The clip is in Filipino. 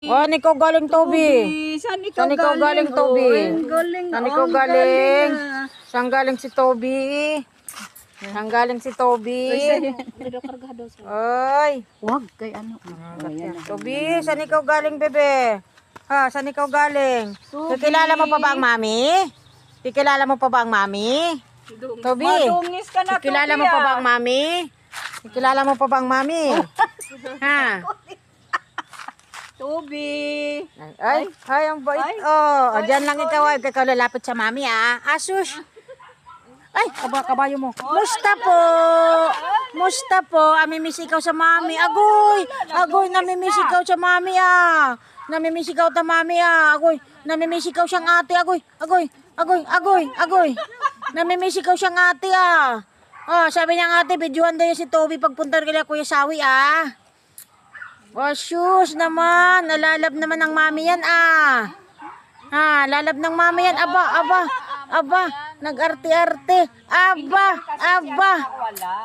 Oh, niko galing Toby. Saan Saan ikaw galing, Toby? Saan ikaw galing? Saan galing si Toby? Saan galing si Toby? Oy. Wag kay ano. Toby, saan ikaw galing, bebe? Ha, saan ikaw galing? Toby. Kikilala mo pa ba ang mami? Kikilala mo pa ba ang mami? Toby, Madungis ka na, kikilala mo pa ba ang mami? Kikilala mo pa ba ang mami? Ha? Toby. Ay, ang bait. Oh, dyan lang ikaw. Ay, ikaw lalapit sa mami, ah. Asus. Ay, kabayo mo. Musta po? Musta po? Amimiss ikaw sa mami. Agoy! Agoy, namimiss ikaw sa mami, ah. Namimiss ikaw sa mami, ah. Agoy, namimiss ikaw siyang ate. Agoy, agoy, agoy, agoy, agoy. Namimiss ikaw siyang ate, ah. Oh, sabi niya ate, videohan daw si Toby pagpunta kila Kuya Sawi, ah. Oh, sus naman. Nalalab naman ng mami yan, ah. Ha, lalab ng mami yan. Aba, aba, aba. Nag-arte-arte. Aba, aba. Wala.